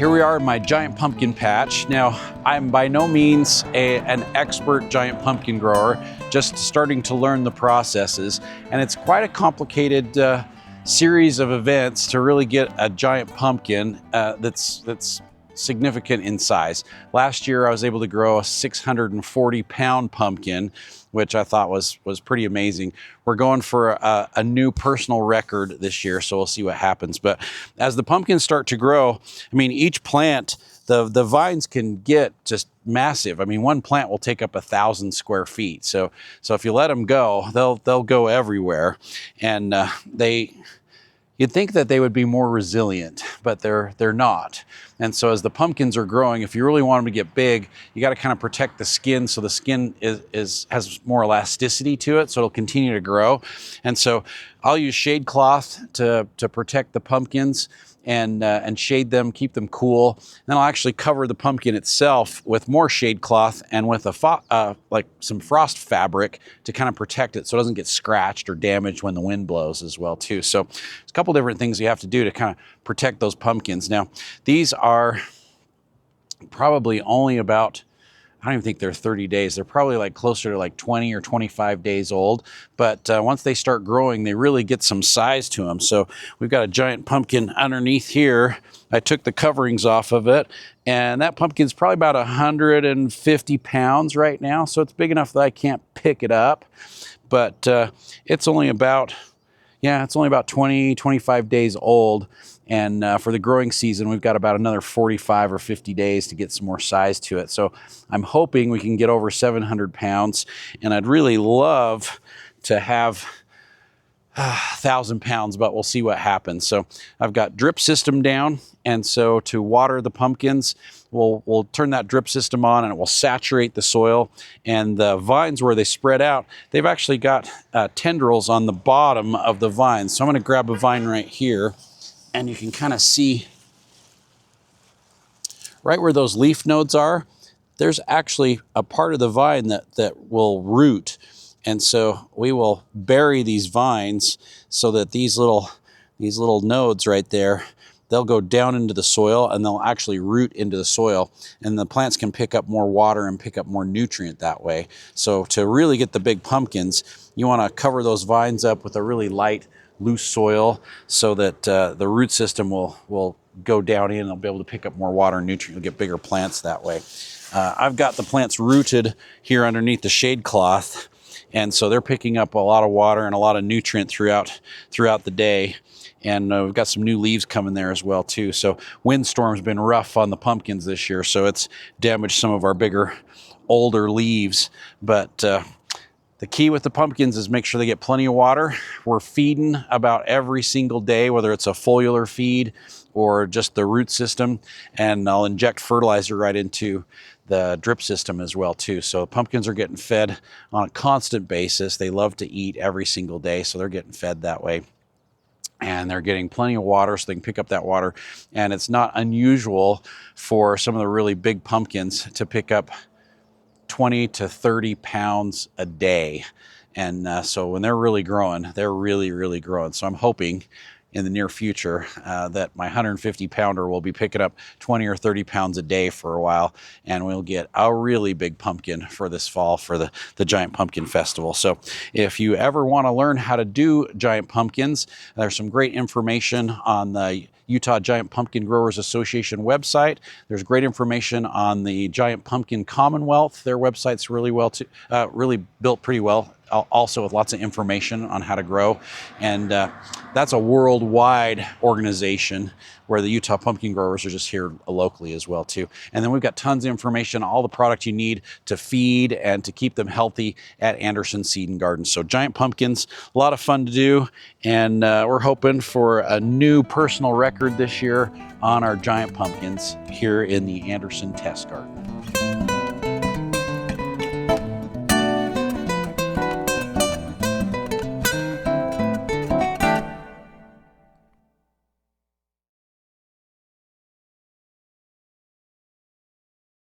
Here we are in my giant pumpkin patch. Now, I'm by no means an expert giant pumpkin grower, just starting to learn the processes. And it's quite a complicated series of events to really get a giant pumpkin that's significant in size. Last year, I was able to grow a 640-pound pumpkin, which I thought was pretty amazing. We're going for a new personal record this year, so we'll see what happens. But as the pumpkins start to grow, I mean, each plant, the vines can get just massive. I mean, one plant will take up 1,000 square feet. So if you let them go, they'll go everywhere. And you'd think that they would be more resilient, but they're not. And so as the pumpkins are growing, if you really want them to get big, you got to kind of protect the skin so the skin has more elasticity to it, so it'll continue to grow. And so I'll use shade cloth to protect the pumpkins and shade them, keep them cool. Then I'll actually cover the pumpkin itself with more shade cloth and with like some frost fabric to kind of protect it so it doesn't get scratched or damaged when the wind blows as well too. So there's a couple different things you have to do to kind of protect those pumpkins. Now, these are probably only about, I don't even think they're 30 days. They're probably like closer to like 20 or 25 days old. But once they start growing, they really get some size to them. So we've got a giant pumpkin underneath here. I took the coverings off of it, and that pumpkin's probably about 150 pounds right now. So it's big enough that I can't pick it up. But it's only about 20, 25 days old. And for the growing season, we've got about another 45 or 50 days to get some more size to it. So I'm hoping we can get over 700 pounds. And I'd really love to have 1,000 pounds, but we'll see what happens. So I've got drip system down. And so to water the pumpkins, we'll turn that drip system on and it will saturate the soil. And the vines where they spread out, they've actually got tendrils on the bottom of the vines. So I'm going to grab a vine right here. And you can kind of see right where those leaf nodes are, there's actually a part of the vine that will root. And so we will bury these vines so that these little nodes right there, they'll go down into the soil and they'll actually root into the soil. And the plants can pick up more water and pick up more nutrient that way. So to really get the big pumpkins, you want to cover those vines up with a really light, loose soil so that the root system will go down in and they'll be able to pick up more water and nutrient. You'll get bigger plants that way. I've got the plants rooted here underneath the shade cloth, and so they're picking up a lot of water and a lot of nutrient throughout the day. And we've got some new leaves coming there as well too. So windstorm's been rough on the pumpkins this year, so it's damaged some of our bigger, older leaves. But the key with the pumpkins is make sure they get plenty of water. We're feeding about every single day, whether it's a foliar feed or just the root system, and I'll inject fertilizer right into the drip system as well too. So pumpkins are getting fed on a constant basis. They love to eat every single day, so they're getting fed that way. And they're getting plenty of water so they can pick up that water. And it's not unusual for some of the really big pumpkins to pick up 20 to 30 pounds a day. And so when they're really growing, they're really, really growing. So I'm hoping in the near future that my 150 pounder will be picking up 20 or 30 pounds a day for a while, and we'll get a really big pumpkin for this fall for the Giant Pumpkin Festival. So if you ever want to learn how to do giant pumpkins, there's some great information on the Utah Giant Pumpkin Growers Association website. There's great information on the Giant Pumpkin Commonwealth. Their website's really built pretty well, also with lots of information on how to grow. And that's a worldwide organization where the Utah pumpkin growers are just here locally as well too. And then we've got tons of information, all the product you need to feed and to keep them healthy at Anderson Seed and Garden. So giant pumpkins, a lot of fun to do. And we're hoping for a new personal record this year on our giant pumpkins here in the Anderson Test Garden.